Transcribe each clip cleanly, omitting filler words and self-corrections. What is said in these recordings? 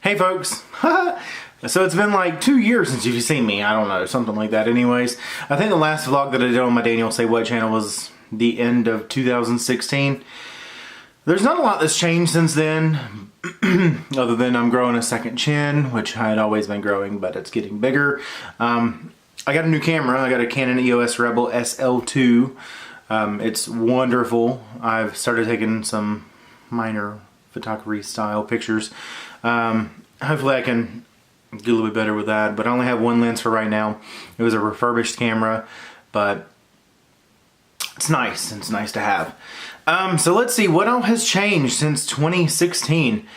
Hey folks. So it's been like 2 years since you've seen me. I don't know, something like that. Anyways, I think the last vlog that I did on my Daniel Say What channel was the end of 2016. There's not a lot that's changed since then, other than I'm growing a second chin, which I had always been growing, but it's getting bigger. I got a new camera. I got a Canon EOS Rebel SL2. It's wonderful. I've started taking some minor photography style pictures. Hopefully I can do a little bit better with that, but I only have one lens for right now. It was a refurbished camera, but it's nice. It's nice to have. So let's see what else has changed since 2016.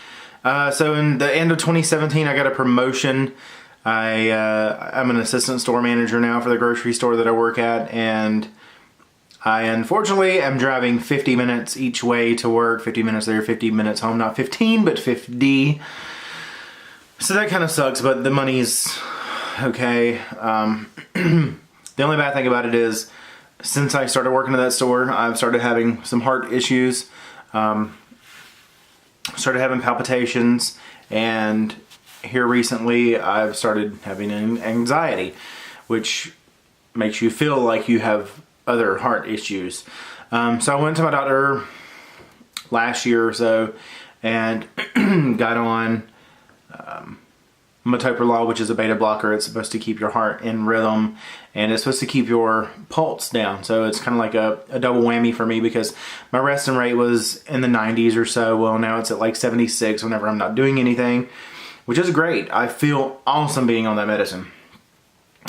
So in the end of 2017, I got a promotion. I'm an assistant store manager now for the grocery store that I work at, and I unfortunately am driving 50 minutes each way to work, 50 minutes there, 50 minutes home, not 15, but 50. So that kind of sucks, but the money's okay. The only bad thing about it is, since I started working at that store, I've started having some heart issues, started having palpitations, and here recently I've started having anxiety, which makes you feel like you have other heart issues. So I went to my doctor last year or so and got on metoprolol, which is a beta blocker. It's supposed to keep your heart in rhythm, and it's supposed to keep your pulse down. So it's kind of like a double whammy for me, because my resting rate was in the 90s or so. Well, now it's at like 76 whenever I'm not doing anything, which is great. I feel awesome being on that medicine.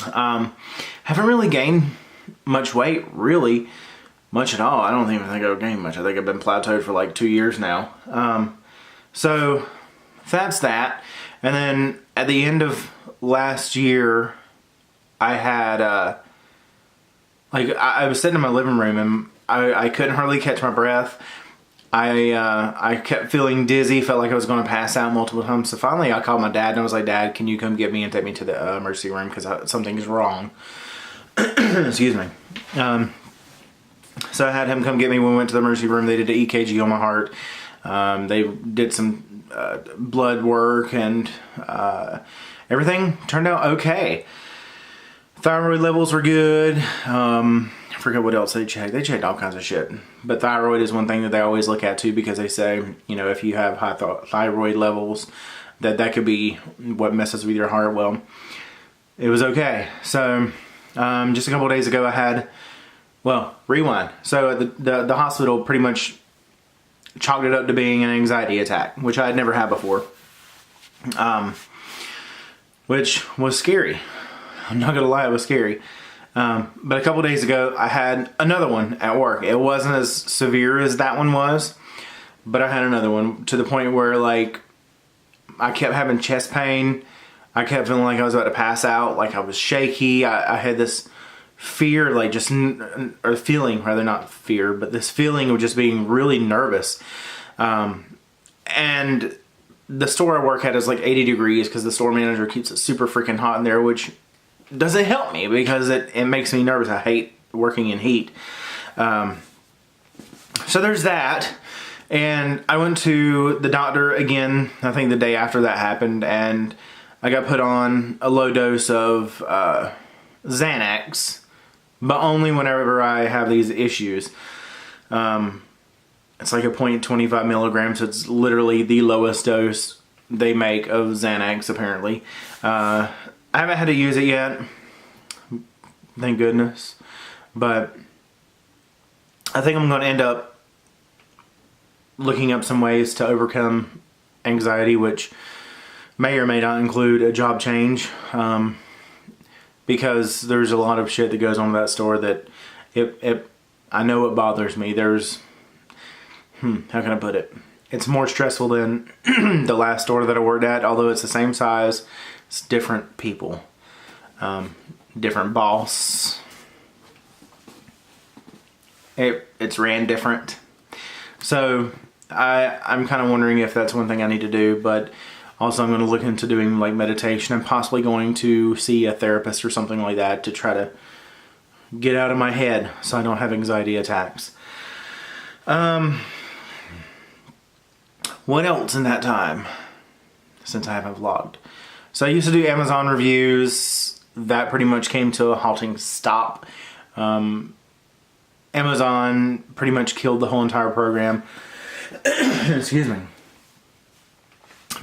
Haven't really gained much weight, really much at all. I don't even think I've gained much. I think I've been plateaued for like 2 years now. So that's that. And then at the end of last year, I had I was sitting in my living room and I couldn't hardly catch my breath. I kept feeling dizzy, felt like I was going to pass out multiple times. So finally I called my dad and I was like, "Dad, can you come get me and take me to the emergency room, because something's wrong." Excuse me. So I had him come get me when we went to the emergency room. They did an EKG on my heart. They did some blood work, and everything turned out okay. Thyroid levels were good. I forget what else they checked. They checked all kinds of shit. But thyroid is one thing that they always look at too, because they say, you know, if you have high thyroid levels, that could be what messes with your heart. Well, it was okay. So just a couple of days ago I had, rewind. So the hospital pretty much chalked it up to being an anxiety attack, which I had never had before, which was scary. I'm not gonna lie, it was scary. But a couple days ago I had another one at work. It wasn't as severe as that one was, but I had another one, to the point where like I kept having chest pain. I kept feeling like I was about to pass out, like I was shaky. I had this fear, like or feeling, rather, not fear, but this feeling of just being really nervous. And the store I work at is like 80 degrees because the store manager keeps it super freaking hot in there, which doesn't help me because it makes me nervous. I hate working in heat. So there's that. And I went to the doctor again, I think the day after that happened, and I got put on a low dose of Xanax, but only whenever I have these issues. It's like a 0.25 milligrams, so it's literally the lowest dose they make of Xanax, apparently. I haven't had to use it yet, thank goodness, but I think I'm going to end up looking up some ways to overcome anxiety, which may or may not include a job change, because there's a lot of shit that goes on in that store that I know it bothers me. There's, how can I put it? It's more stressful than the last store that I worked at, although it's the same size. It's different people, different boss. It's ran different. So I'm kind of wondering if that's one thing I need to do, but also I'm going to look into doing like meditation and possibly going to see a therapist or something like that to try to get out of my head so I don't have anxiety attacks. What else in that time? since I haven't vlogged. So I used to do Amazon reviews. That pretty much came to a halting stop. Amazon pretty much killed the whole entire program. Excuse me.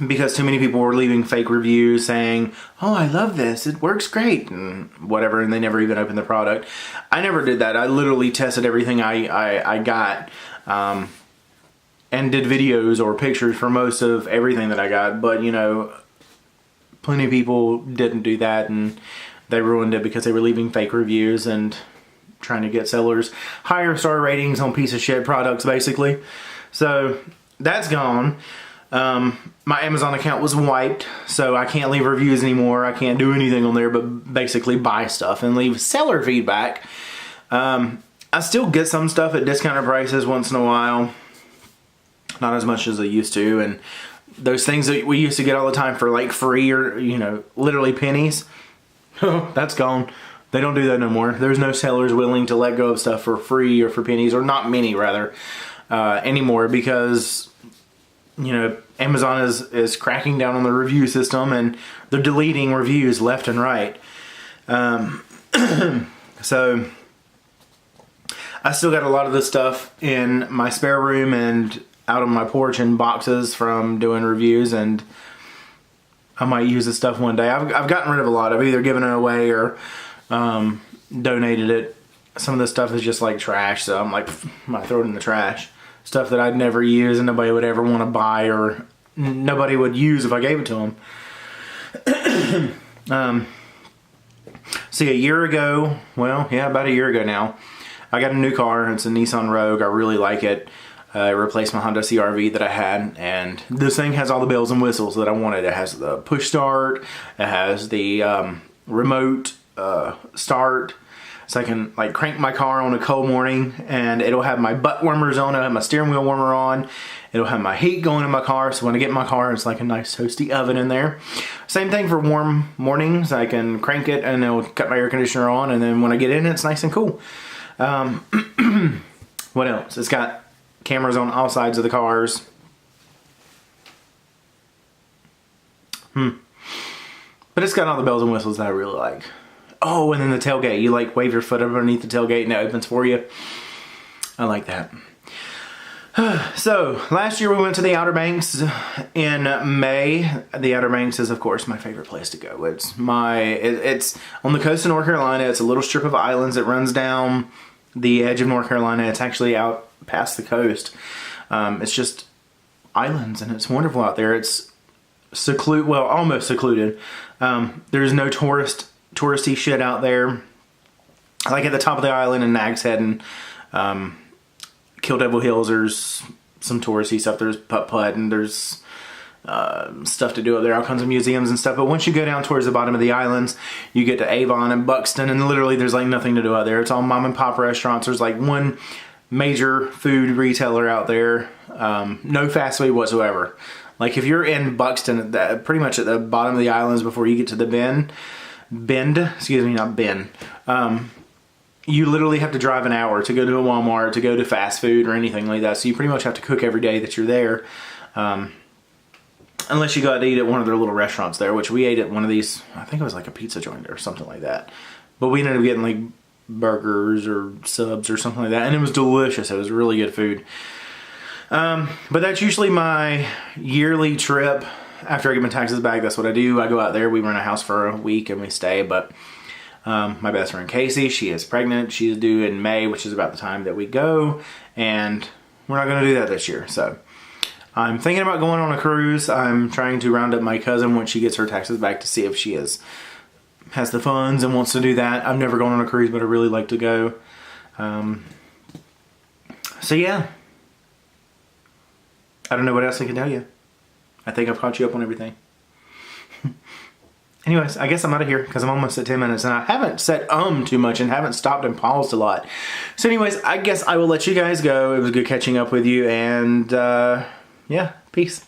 Because too many people were leaving fake reviews saying, oh, I love this, it works great, and whatever, and they never even opened the product. I never did that. I literally tested everything I got, and did videos or pictures for most of everything that I got, but you know, plenty of people didn't do that, and they ruined it because they were leaving fake reviews and trying to get sellers higher star ratings on piece of shit products, basically. So that's gone. My Amazon account was wiped, so I can't leave reviews anymore. I can't do anything on there but basically buy stuff and leave seller feedback. I still get some stuff at discounted prices once in a while. Not as much as I used to, and those things that we used to get all the time for like free or, you know, literally pennies, that's gone. They don't do that no more. There's no sellers willing to let go of stuff for free or for pennies, or not many rather, anymore, because you know, Amazon is cracking down on the review system, and they're deleting reviews left and right. So I still got a lot of this stuff in my spare room and out on my porch in boxes from doing reviews, and I might use this stuff one day. I've gotten rid of a lot. I've either given it away or donated it. Some of this stuff is just like trash, so I'm like, I might throw it in the trash. Stuff that I'd never use and nobody would ever want to buy, or nobody would use if I gave it to them. See, a year ago, well, yeah, about a year ago now, I got a new car. It's a Nissan Rogue. I really like it. It replaced my Honda CR-V that I had, and this thing has all the bells and whistles that I wanted. It has the push start. It has the remote start. So I can like crank my car on a cold morning, and it'll have my butt warmers on, it'll have my steering wheel warmer on, it'll have my heat going in my car, so when I get in my car it's like a nice toasty oven in there. Same thing for warm mornings. I can crank it and it'll cut my air conditioner on, and then when I get in it's nice and cool. What else? It's got cameras on all sides of the cars. But it's got all the bells and whistles that I really like. Oh, and then the tailgate. You like wave your foot underneath the tailgate and it opens for you. I like that. So, last year we went to the Outer Banks in May. The Outer Banks is, of course, my favorite place to go. It's on the coast of North Carolina. It's a little strip of islands that runs down the edge of North Carolina. It's actually out past the coast. It's just islands, and it's wonderful out there. It's almost secluded. There's no touristy shit out there. Like at the top of the island in Nag's Head and Kill Devil Hills, there's some touristy stuff. There's putt-putt, and there's stuff to do up there, all kinds of museums and stuff. But once you go down towards the bottom of the islands, you get to Avon and Buxton, and literally there's like nothing to do out there. It's all mom and pop restaurants. There's like one major food retailer out there. No fast food whatsoever. Like if you're in Buxton, pretty much at the bottom of the islands before you get to the bend, you literally have to drive an hour to go to a Walmart, to go to fast food or anything like that. So you pretty much have to cook every day that you're there. Unless you go out to eat at one of their little restaurants there, which we ate at one of these, I think it was like a pizza joint or something like that. But we ended up getting like burgers or subs or something like that. And it was delicious. It was really good food. But that's usually my yearly trip. After I get my taxes back, that's what I do. I go out there, we rent a house for a week and we stay. But my best friend Casey, she is pregnant. She's due in May, which is about the time that we go. And we're not going to do that this year. So I'm thinking about going on a cruise. I'm trying to round up my cousin when she gets her taxes back to see if she has the funds and wants to do that. I've never gone on a cruise, but I really like to go. So yeah. I don't know what else I can tell you. I think I've caught you up on everything. Anyways, I guess I'm out of here because I'm almost at 10 minutes and I haven't said too much and haven't stopped and paused a lot. So anyways, I guess I will let you guys go. It was good catching up with you, and yeah, peace.